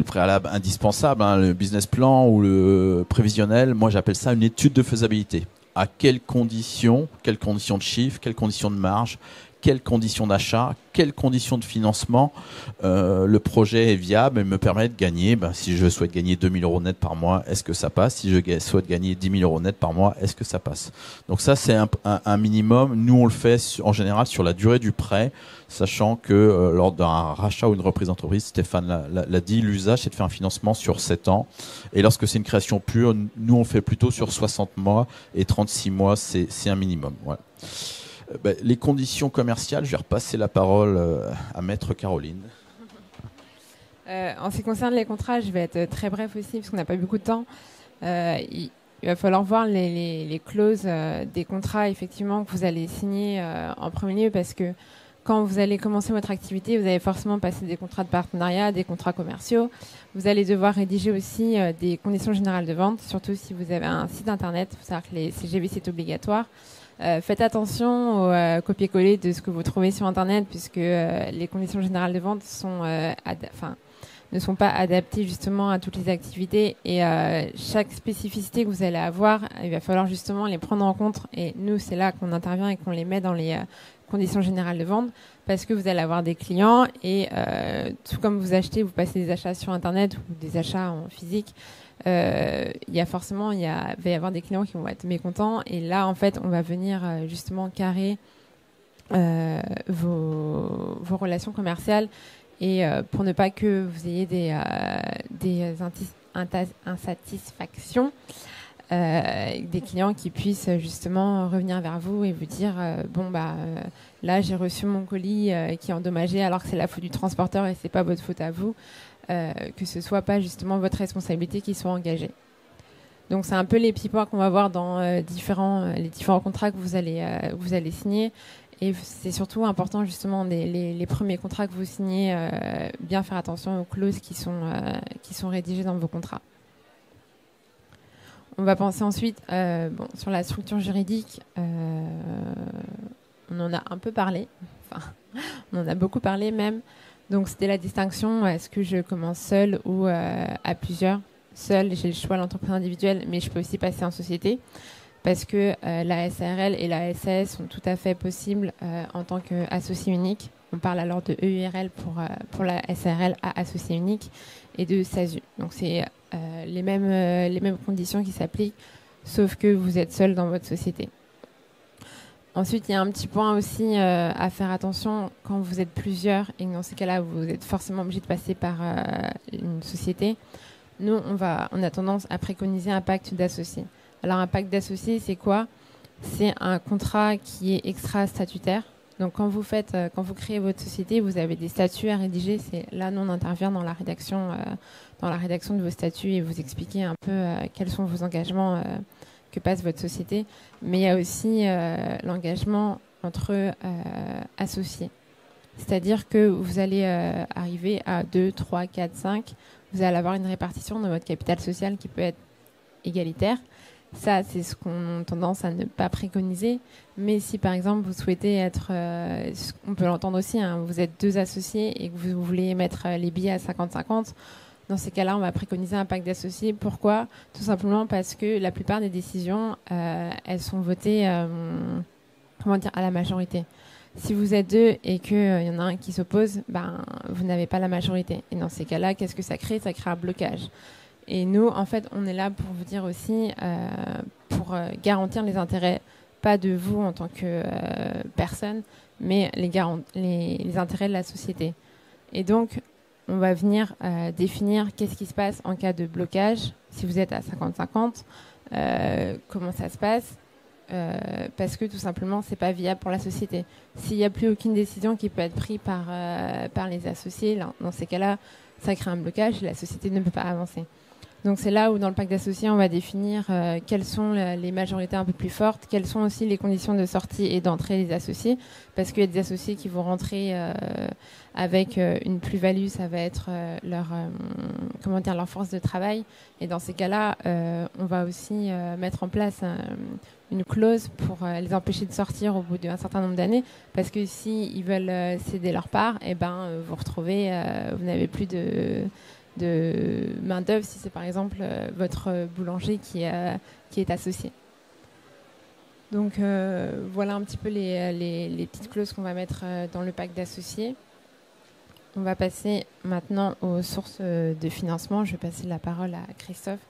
préalable indispensable. Hein. Le business plan ou le prévisionnel, moi j'appelle ça une étude de faisabilité. À quelles conditions de chiffre, quelles conditions de marge, quelles conditions d'achat, quelles conditions de financement le projet est viable et me permet de gagner. Si je souhaite gagner 2 000 € net par mois, est-ce que ça passe? Si je souhaite gagner 10 000 € net par mois, est-ce que ça passe? Donc ça, c'est un minimum. Nous, on le fait en général sur la durée du prêt, sachant que lors d'un rachat ou une reprise d'entreprise, Stéphane l'a dit, l'usage, c'est de faire un financement sur 7 ans. Et lorsque c'est une création pure, nous, on fait plutôt sur 60 mois et 36 mois, c'est un minimum. Voilà. Les conditions commerciales, je vais repasser la parole à Maître Caroline. En ce qui concerne les contrats, je vais être très bref aussi, parce qu'on n'a pas beaucoup de temps. Il va falloir voir les clauses des contrats, effectivement, que vous allez signer en premier lieu, parce que quand vous allez commencer votre activité, vous allez forcément passer des contrats de partenariat, des contrats commerciaux. Vous allez devoir rédiger aussi des conditions générales de vente, surtout si vous avez un site internet. Il faut savoir que les CGV, c'est obligatoire. Faites attention au copier-coller de ce que vous trouvez sur Internet, puisque les conditions générales de vente ne sont pas adaptées justement à toutes les activités, et chaque spécificité que vous allez avoir, il va falloir justement les prendre en compte, et nous, c'est là qu'on intervient et qu'on les met dans les conditions générales de vente, parce que vous allez avoir des clients, et tout comme vous achetez, vous passez des achats sur Internet ou des achats en physique, il va y avoir des clients qui vont être mécontents, et là en fait on va venir justement carrer vos relations commerciales, et pour ne pas que vous ayez des insatisfactions, des clients qui puissent justement revenir vers vous et vous dire là j'ai reçu mon colis qui est endommagé alors que c'est la faute du transporteur et c'est pas votre faute à vous. Que ce soit pas justement votre responsabilité qui soit engagée. Donc c'est un peu les petits points qu'on va voir dans les différents contrats que vous allez signer, et c'est surtout important justement les premiers contrats que vous signez, bien faire attention aux clauses qui sont rédigées dans vos contrats. On va penser ensuite sur la structure juridique. On en a un peu parlé, on en a beaucoup parlé même. Donc c'était la distinction, est-ce que je commence seul ou à plusieurs? Seul, j'ai le choix de l'entreprise individuelle, mais je peux aussi passer en société, parce que la SARL et la SAS sont tout à fait possibles en tant qu'associé unique. On parle alors de EURL pour la SARL à associé unique, et de SASU. Donc c'est les mêmes conditions qui s'appliquent, sauf que vous êtes seul dans votre société. Ensuite, il y a un petit point aussi à faire attention quand vous êtes plusieurs, et dans ces cas-là, vous êtes forcément obligé de passer par une société. Nous, on a tendance à préconiser un pacte d'associés. Alors, un pacte d'associés, c'est quoi? C'est un contrat qui est extra-statutaire. Donc, quand vous créez votre société, vous avez des statuts à rédiger. C'est là, nous, on intervient dans la rédaction de vos statuts, et vous expliquer un peu quels sont vos engagements que passe votre société. Mais il y a aussi l'engagement entre associés. C'est-à-dire que vous allez arriver à 2, 3, 4, 5. Vous allez avoir une répartition de votre capital social qui peut être égalitaire. Ça, c'est ce qu'on a tendance à ne pas préconiser. Mais si, par exemple, vous souhaitez être... on peut l'entendre aussi, hein, vous êtes 2 associés et que vous voulez mettre les billets à 50-50, dans ces cas-là, on va préconiser un pacte d'associés. Pourquoi? Tout simplement parce que la plupart des décisions, elles sont votées à la majorité. Si vous êtes 2 et qu'il y en a un qui s'oppose, vous n'avez pas la majorité. Et dans ces cas-là, qu'est-ce que ça crée? Ça crée un blocage. Et nous, en fait, on est là pour vous dire aussi, pour garantir les intérêts, pas de vous en tant que personne, mais les intérêts de la société. Et donc, on va venir définir qu'est-ce qui se passe en cas de blocage, si vous êtes à 50-50, comment ça se passe, parce que tout simplement, c'est pas viable pour la société. S'il n'y a plus aucune décision qui peut être prise par les associés, là, dans ces cas-là, ça crée un blocage et la société ne peut pas avancer. Donc c'est là où dans le pacte d'associés, on va définir quelles sont les majorités un peu plus fortes, quelles sont aussi les conditions de sortie et d'entrée des associés, parce qu'il y a des associés qui vont rentrer avec une plus-value, ça va être leur force de travail. Et dans ces cas-là, on va aussi mettre en place une clause pour les empêcher de sortir au bout d'un certain nombre d'années, parce que si ils veulent céder leur part, vous retrouvez, vous n'avez plus de main d'œuvre si c'est par exemple votre boulanger qui est associé. Donc voilà un petit peu les petites clauses qu'on va mettre dans le pacte d'associés. On va passer maintenant aux sources de financement. Je vais passer la parole à Christophe.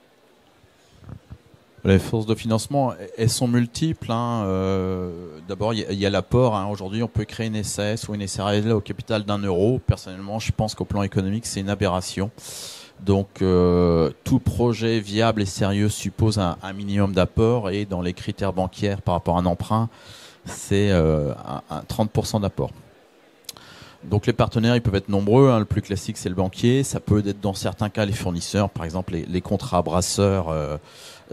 Les sources de financement, elles sont multiples. D'abord, il y a l'apport. Aujourd'hui, on peut créer une SAS ou une SARL au capital d'1 €. Personnellement, je pense qu'au plan économique, c'est une aberration. Donc, tout projet viable et sérieux suppose un minimum d'apport. Et dans les critères bancaires par rapport à un emprunt, c'est un 30% d'apport. Donc les partenaires, ils peuvent être nombreux. Le plus classique, c'est le banquier. Ça peut être dans certains cas les fournisseurs, par exemple les contrats brasseurs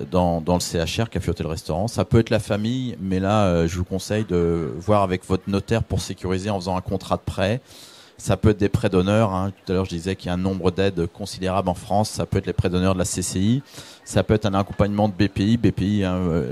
dans le CHR, Café Hôtel Restaurant. Ça peut être la famille, mais là, je vous conseille de voir avec votre notaire pour sécuriser en faisant un contrat de prêt. Ça peut être des prêts d'honneur. Tout à l'heure, je disais qu'il y a un nombre d'aides considérable en France. Ça peut être les prêts d'honneur de la CCI. Ça peut être un accompagnement de BPI. BPI,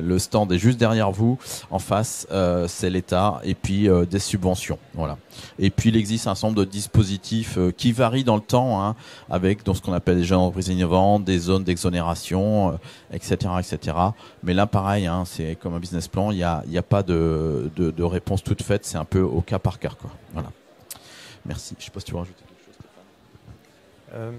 le stand est juste derrière vous. En face, c'est l'État. Et puis, des subventions. Voilà. Et puis, il existe un certain nombre de dispositifs qui varient dans le temps, avec ce qu'on appelle des jeunes entreprises innovantes, des zones d'exonération, etc., etc. Mais là, pareil, c'est comme un business plan. Il y a pas de réponse toute faite. C'est un peu au cas par cas, quoi. Voilà. Merci. Je ne sais pas si tu veux rajouter quelque chose, Stéphane.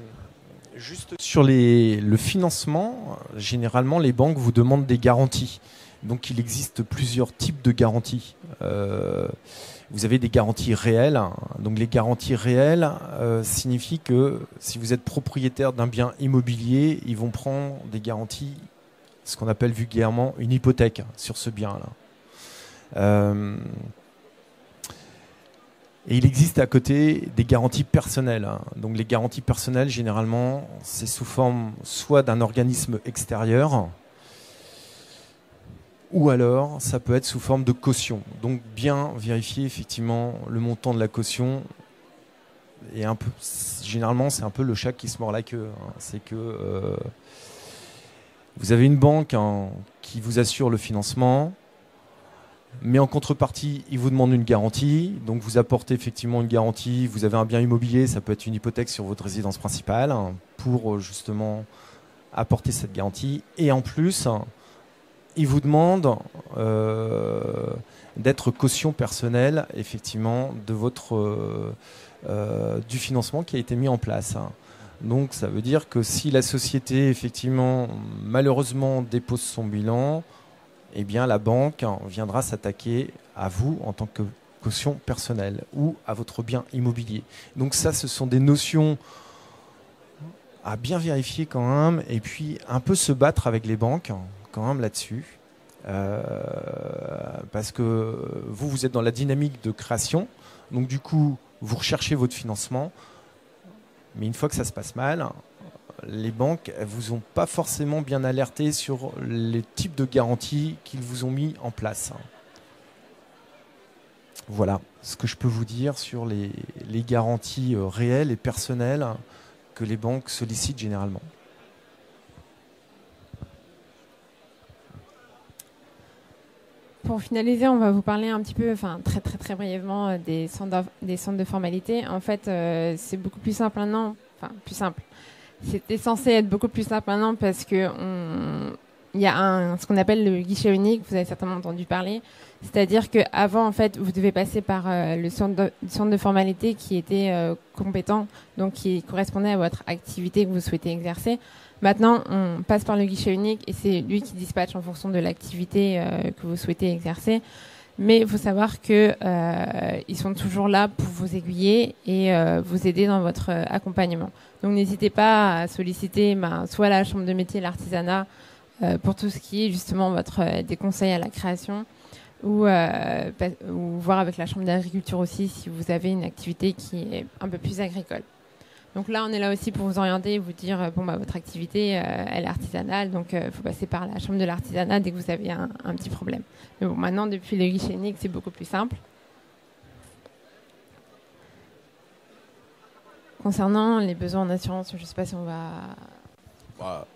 Juste sur le financement, généralement, les banques vous demandent des garanties. Donc, il existe plusieurs types de garanties. Vous avez des garanties réelles. Donc, les garanties réelles signifient que si vous êtes propriétaire d'un bien immobilier, ils vont prendre des garanties, ce qu'on appelle vulgairement une hypothèque sur ce bien-là. Et il existe à côté des garanties personnelles. Donc les garanties personnelles, généralement, c'est sous forme soit d'un organisme extérieur, ou alors ça peut être sous forme de caution. Donc bien vérifier effectivement le montant de la caution. Et généralement, c'est un peu le chat qui se mord la queue. C'est que vous avez une banque qui vous assure le financement. Mais en contrepartie, il vous demande une garantie. Donc vous apportez effectivement une garantie. Vous avez un bien immobilier, ça peut être une hypothèque sur votre résidence principale pour justement apporter cette garantie. Et en plus, il vous demande d'être caution personnelle effectivement de du financement qui a été mis en place. Donc ça veut dire que si la société effectivement malheureusement dépose son bilan, eh bien, la banque viendra s'attaquer à vous en tant que caution personnelle ou à votre bien immobilier. Donc ça, ce sont des notions à bien vérifier quand même et puis un peu se battre avec les banques quand même là-dessus. Parce que vous êtes dans la dynamique de création. Donc du coup, vous recherchez votre financement. Mais une fois que ça se passe mal, les banques ne vous ont pas forcément bien alerté sur les types de garanties qu'ils vous ont mis en place. Voilà ce que je peux vous dire sur les garanties réelles et personnelles que les banques sollicitent généralement. Pour finaliser, on va vous parler un petit peu, très très très brièvement, des centres de formalité. En fait, c'est beaucoup plus simple maintenant, plus simple. C'était censé être beaucoup plus simple maintenant parce que il y a ce qu'on appelle le guichet unique. Vous avez certainement entendu parler. C'est-à-dire qu'avant, en fait, vous devez passer par le centre de formalité qui était compétent, donc qui correspondait à votre activité que vous souhaitez exercer. Maintenant, on passe par le guichet unique et c'est lui qui dispatche en fonction de l'activité que vous souhaitez exercer. Mais il faut savoir que ils sont toujours là pour vous aiguiller et vous aider dans votre accompagnement. Donc n'hésitez pas à solliciter soit la chambre de métier, l'artisanat, pour tout ce qui est justement des conseils à la création, ou voir avec la chambre d'agriculture aussi si vous avez une activité qui est un peu plus agricole. Donc là, on est là aussi pour vous orienter, vous dire, bon, bah, votre activité, elle est artisanale, donc il faut passer par la chambre de l'artisanat dès que vous avez un petit problème. Mais bon, maintenant, depuis le guichet unique, c'est beaucoup plus simple. Concernant les besoins en assurance, je ne sais pas si on va...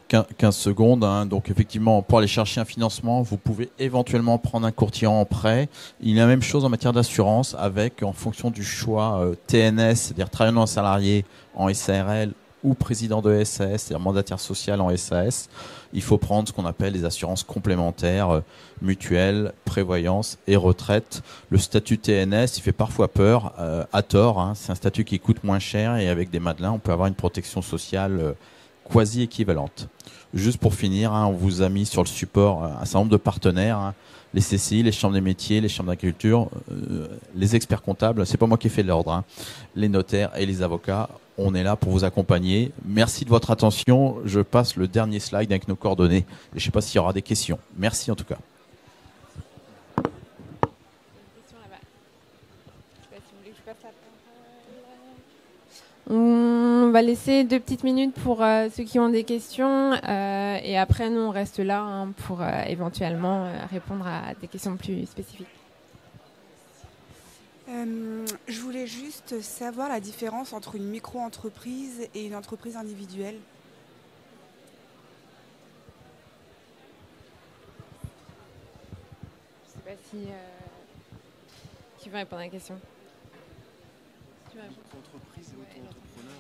15 secondes. Hein. Donc effectivement, pour aller chercher un financement, vous pouvez éventuellement prendre un courtier en prêt. Il y a la même chose en matière d'assurance avec, en fonction du choix TNS, c'est-à-dire travailleur non salarié en SARL ou président de SAS, c'est-à-dire mandataire social en SAS, il faut prendre ce qu'on appelle les assurances complémentaires, mutuelles, prévoyance et retraite. Le statut TNS, il fait parfois peur, à tort. Hein. C'est un statut qui coûte moins cher et avec des Madelins, on peut avoir une protection sociale quasi équivalente. Juste pour finir, hein, on vous a mis sur le support un certain nombre de partenaires, hein, les CCI, les chambres des métiers, les chambres d'agriculture, les experts comptables, c'est pas moi qui ai fait l'ordre, hein, les notaires et les avocats. On est là pour vous accompagner. Merci de votre attention. Je passe le dernier slide avec nos coordonnées. Et je ne sais pas s'il y aura des questions. Merci en tout cas. On va laisser 2 petites minutes pour ceux qui ont des questions et après nous on reste là hein, pour éventuellement répondre à des questions plus spécifiques. Je voulais juste savoir la différence entre une micro-entreprise et une entreprise individuelle. Je ne sais pas si... Qui veut répondre à la question? Entreprise et auto-entrepreneur.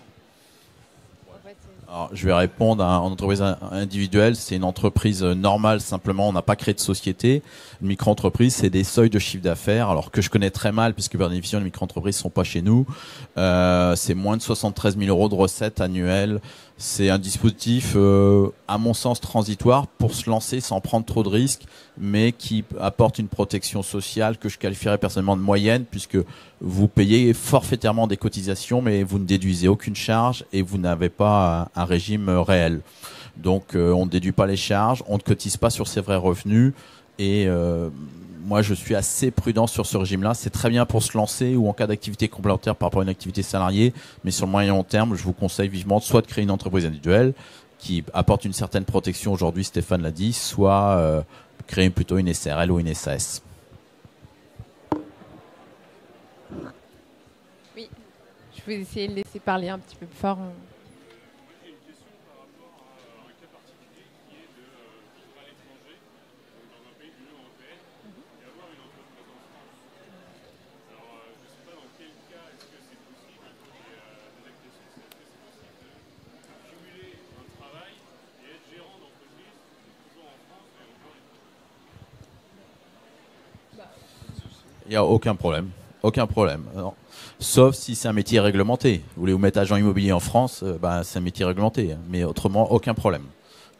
Alors, je vais répondre en entreprise individuelle. C'est une entreprise normale, simplement, on n'a pas créé de société. Une micro-entreprise, c'est des seuils de chiffre d'affaires, alors que je connais très mal, puisque par définition, les micro-entreprises ne sont pas chez nous. C'est moins de 73 000 euros de recettes annuelles. C'est un dispositif, à mon sens, transitoire pour se lancer sans prendre trop de risques, mais qui apporte une protection sociale que je qualifierais personnellement de moyenne, puisque vous payez forfaitairement des cotisations, mais vous ne déduisez aucune charge et vous n'avez pas un régime réel. Donc, on ne déduit pas les charges, on ne cotise pas sur ses vrais revenus et moi, je suis assez prudent sur ce régime-là. C'est très bien pour se lancer ou en cas d'activité complémentaire par rapport à une activité salariée. Mais sur le moyen et long terme, je vous conseille vivement soit de créer une entreprise individuelle qui apporte une certaine protection aujourd'hui, Stéphane l'a dit, soit créer plutôt une SARL ou une SAS. Oui, je vais essayer de laisser parler un petit peu plus fort. Il n'y a aucun problème. Aucun problème. Alors, sauf si c'est un métier réglementé. Vous voulez vous mettre agent immobilier en France, c'est un métier réglementé. Mais autrement, aucun problème.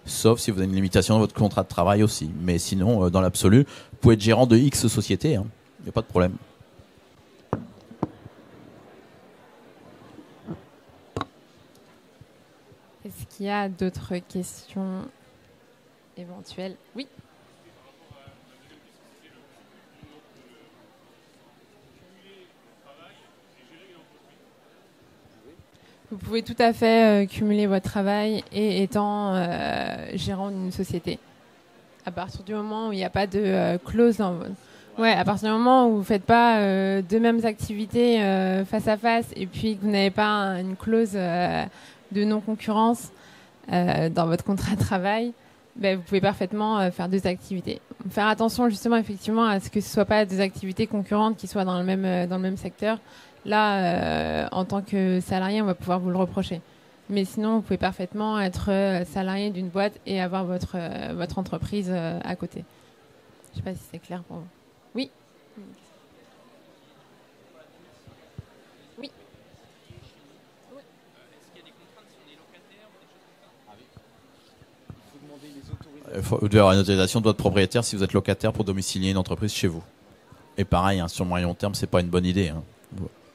Sauf si vous avez une limitation de votre contrat de travail aussi. Mais sinon, dans l'absolu, vous pouvez être gérant de X société. Hein. Il n'y a pas de problème. Est-ce qu'il y a d'autres questions éventuelles? Oui. Vous pouvez tout à fait cumuler votre travail et étant gérant d'une société. À partir du moment où il n'y a pas de clause dans votre... Ouais, à partir du moment où vous ne faites pas deux mêmes activités face à face et puis que vous n'avez pas une clause de non-concurrence dans votre contrat de travail, vous pouvez parfaitement faire deux activités. Faire attention justement effectivement à ce que ce ne soit pas deux activités concurrentes qui soient dans le même secteur. Là, en tant que salarié, on va pouvoir vous le reprocher. Mais sinon, vous pouvez parfaitement être salarié d'une boîte et avoir votre entreprise à côté. Je ne sais pas si c'est clair pour vous. Oui. Oui. Il faut avoir une autorisation de votre propriétaire si vous êtes locataire pour domicilier une entreprise chez vous. Et pareil, hein, sur le moyen long terme, c'est pas une bonne idée. Hein.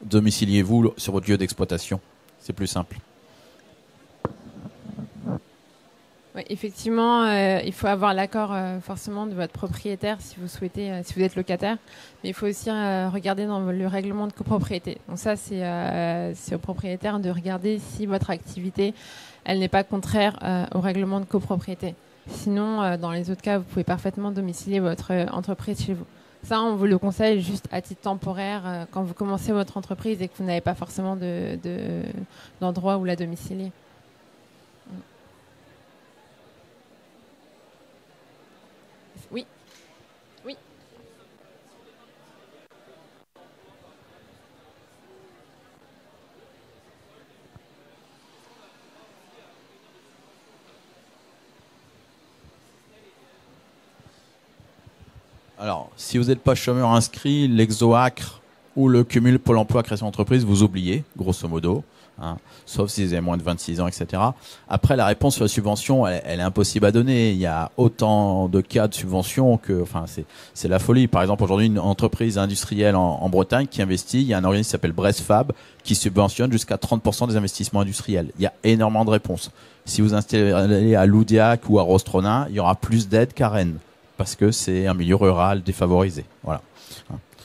Domiciliez-vous sur votre lieu d'exploitation. C'est plus simple. Ouais, effectivement, il faut avoir l'accord forcément de votre propriétaire si vous souhaitez, si vous êtes locataire. Mais il faut aussi regarder dans le règlement de copropriété. Donc ça, c'est au propriétaire de regarder si votre activité, elle n'est pas contraire au règlement de copropriété. Sinon, dans les autres cas, vous pouvez parfaitement domicilier votre entreprise chez vous. Ça, on vous le conseille juste à titre temporaire quand vous commencez votre entreprise et que vous n'avez pas forcément d'endroit où la domicilier. Oui. Oui. Alors, si vous n'êtes pas chômeur inscrit, l'exoacre ou le cumul Pôle emploi création d'entreprise, vous oubliez, grosso modo. Hein, sauf si vous avez moins de 26 ans, etc. Après, la réponse sur la subvention, elle est impossible à donner. Il y a autant de cas de subvention que, enfin, c'est la folie. Par exemple, aujourd'hui, une entreprise industrielle en Bretagne qui investit, il y a un organisme qui s'appelle Brestfab qui subventionne jusqu'à 30% des investissements industriels. Il y a énormément de réponses. Si vous installez à Loudiac ou à Rostronin, il y aura plus d'aide qu'à Rennes parce que c'est un milieu rural défavorisé. Voilà.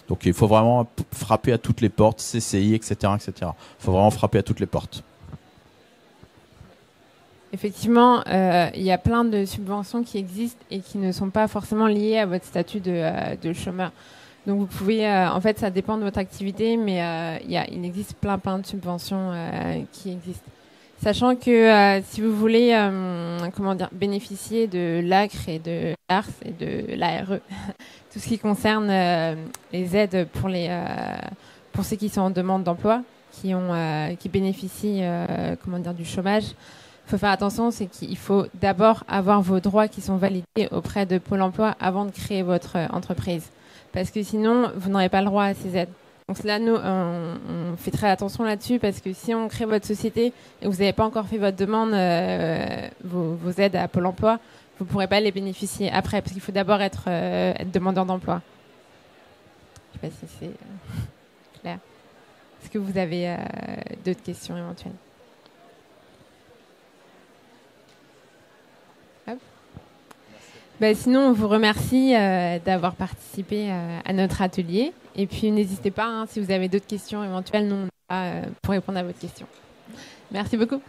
Donc il faut vraiment frapper à toutes les portes, CCI, etc., etc. Il faut vraiment frapper à toutes les portes. Effectivement, il y a plein de subventions qui existent et qui ne sont pas forcément liées à votre statut de chômeur. Donc vous pouvez, en fait, ça dépend de votre activité, mais il existe plein de subventions qui existent. Sachant que si vous voulez, bénéficier de l'ACRE et de l'ARS et de l'ARE, tout ce qui concerne les aides pour ceux qui sont en demande d'emploi, qui bénéficient du chômage, il faut faire attention, c'est qu'il faut d'abord avoir vos droits qui sont validés auprès de Pôle emploi avant de créer votre entreprise. Parce que sinon, vous n'aurez pas le droit à ces aides. Donc là, nous, on fait très attention là-dessus parce que si on crée votre société et que vous n'avez pas encore fait votre demande, vos aides à Pôle emploi, vous ne pourrez pas les bénéficier après parce qu'il faut d'abord être demandeur d'emploi. Je ne sais pas si c'est clair. Est-ce que vous avez d'autres questions éventuelles? Sinon, on vous remercie d'avoir participé à notre atelier. Et puis, n'hésitez pas, si vous avez d'autres questions éventuelles, nous, on est là pour répondre à votre question. Merci beaucoup.